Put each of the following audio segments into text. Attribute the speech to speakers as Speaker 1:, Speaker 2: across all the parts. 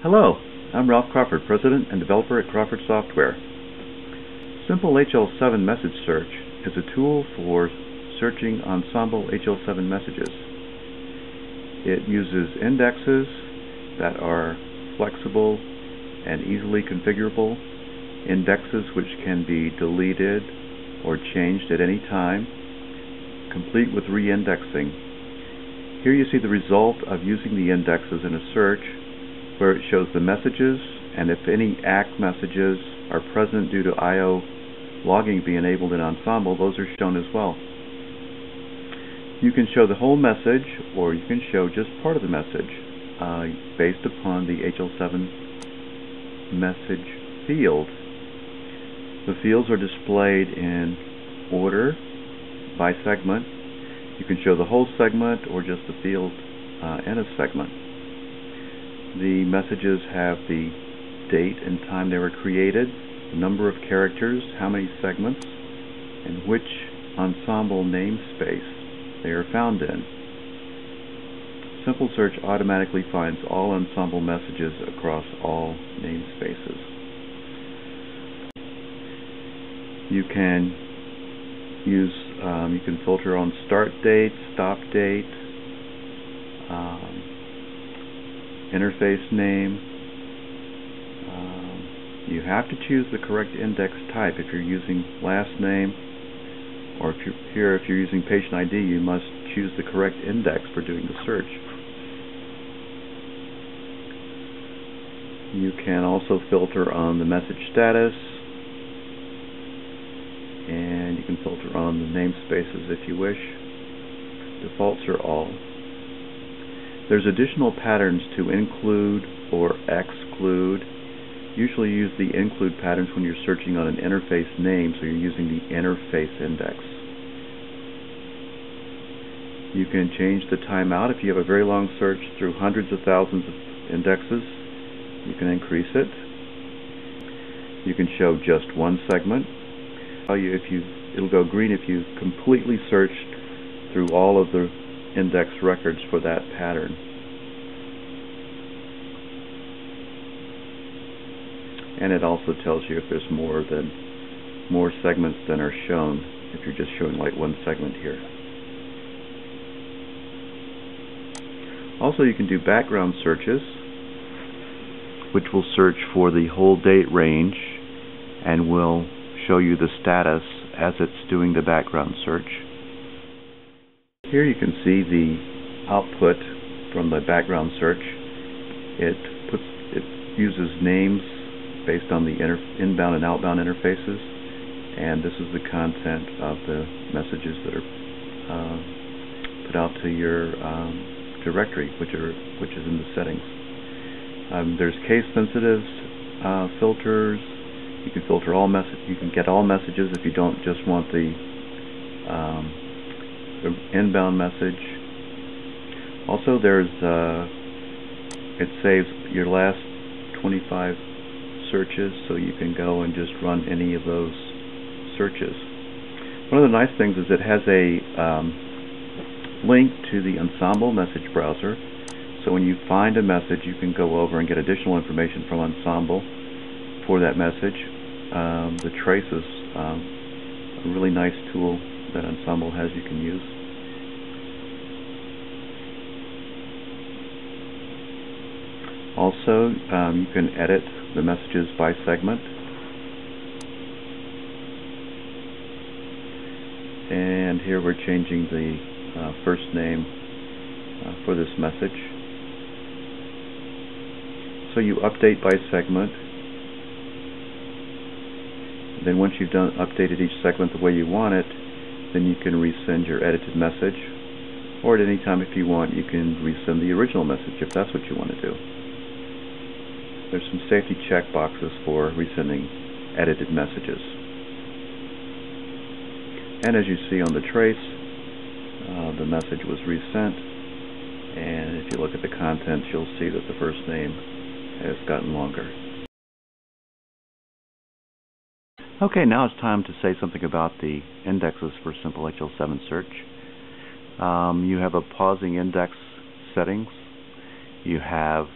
Speaker 1: Hello, I'm Ralph Crawford, President and Developer at Crawford Software. Simple HL7 Message Search is a tool for searching Ensemble HL7 messages. It uses indexes that are flexible and easily configurable, indexes which can be deleted or changed at any time, complete with re-indexing. Here you see the result of using the indexes in a search, where it shows the messages, and if any ACK messages are present due to I/O logging being enabled in Ensemble, those are shown as well. You can show the whole message, or you can show just part of the message based upon the HL7 message field. The fields are displayed in order by segment. You can show the whole segment or just the field in a segment. The messages have the date and time they were created, the number of characters, how many segments, and which Ensemble namespace they are found in. Simple Search automatically finds all Ensemble messages across all namespaces. You can filter on start date, stop date, interface name. You have to choose the correct index type if you're using last name, or if you're using patient ID, you must choose the correct index for doing the search. You can also filter on the message status, and you can filter on the namespaces if you wish. Defaults are all. There's additional patterns to include or exclude. Usually use the include patterns when you're searching on an interface name, so you're using the interface index. You can change the timeout. If you have a very long search through hundreds of thousands of indexes, you can increase it. You can show just one segment. It'll go green if you completely searched through all of the index records for that pattern. And it also tells you if there's more segments than are shown, if you're just showing like one segment here. Also, you can do background searches, which will search for the whole date range and will show you the status as it's doing the background search. Here you can see the output from the background search. It uses names based on the inbound and outbound interfaces, and this is the content of the messages that are put out to your directory, which is in the settings. There's case sensitive filters. You can filter all you can get all messages if you don't just want the inbound message. Also, it saves your last 25 searches, so you can go and just run any of those searches. One of the nice things is it has a link to the Ensemble message browser, so when you find a message, you can go over and get additional information from Ensemble for that message. The trace is a really nice tool that Ensemble has you can use. Also, you can edit the messages by segment. And here we're changing the first name for this message. So you update by segment. Then once you've updated each segment the way you want it, then you can resend your edited message, or at any time if you want, you can resend the original message if that's what you want to do. There's some safety check boxes for resending edited messages. And as you see on the trace, the message was resent, and if you look at the contents, you'll see that the first name has gotten longer. Okay, now it's time to say something about the indexes for Simple HL7 search. You have a pausing index settings. You have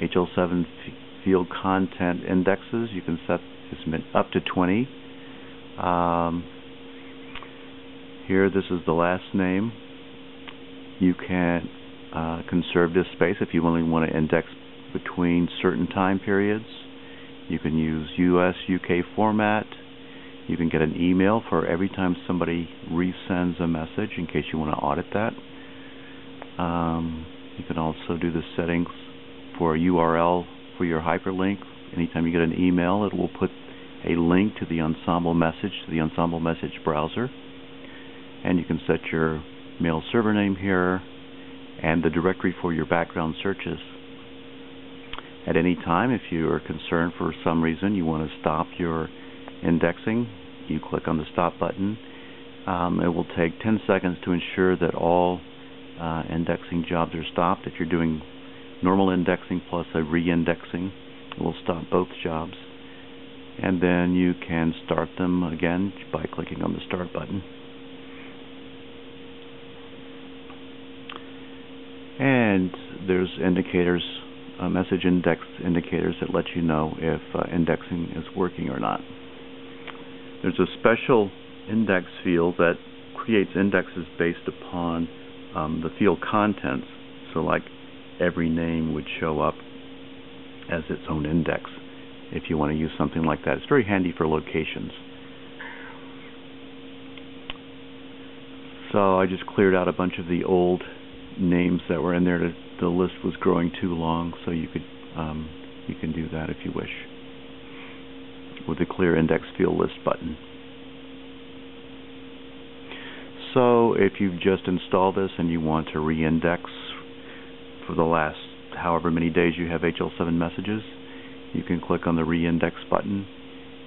Speaker 1: HL7 field content indexes. You can set this up to 20. Here, this is the last name. You can conserve this space if you only want to index between certain time periods. You can use US, UK format. You can get an email for every time somebody resends a message in case you want to audit that. You can also do the settings for a URL for your hyperlink. Anytime you get an email, it will put a link to the Ensemble message, to the Ensemble message browser. And you can set your mail server name here and the directory for your background searches. At any time, if you are concerned for some reason you want to stop your indexing, you click on the stop button. It will take 10 seconds to ensure that all indexing jobs are stopped. If you're doing normal indexing plus a re-indexing, it will stop both jobs. And then you can start them again by clicking on the start button. And there's indicators, message index indicators that let you know if indexing is working or not. There's a special index field that creates indexes based upon the field contents. So like every name would show up as its own index if you want to use something like that. It's very handy for locations. So I just cleared out a bunch of the old names that were in there. The list was growing too long, so you can do that if you wish with the clear index field list button. So if you've just installed this and you want to re-index for the last however many days you have HL7 messages, you can click on the re-index button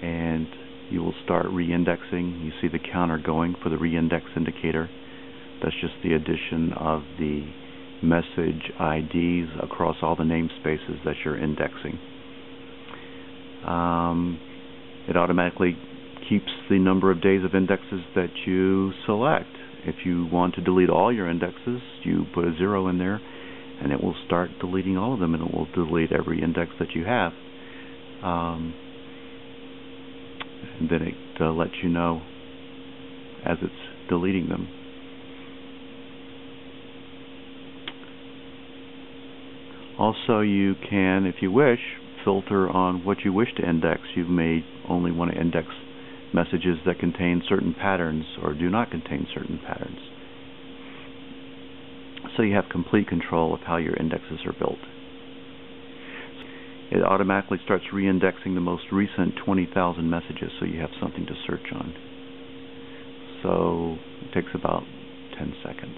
Speaker 1: and you will start re-indexing. You see the counter going for the re-index indicator. That's just the addition of the message IDs across all the namespaces that you're indexing. It automatically keeps the number of days of indexes that you select. If you want to delete all your indexes, you put a 0 in there and it will start deleting all of them, and it will delete every index that you have. And then it lets you know as it's deleting them. Also, you can, if you wish, filter on what you wish to index. You may only want to index messages that contain certain patterns or do not contain certain patterns. So you have complete control of how your indexes are built. It automatically starts re-indexing the most recent 20,000 messages, so you have something to search on. So it takes about 10 seconds.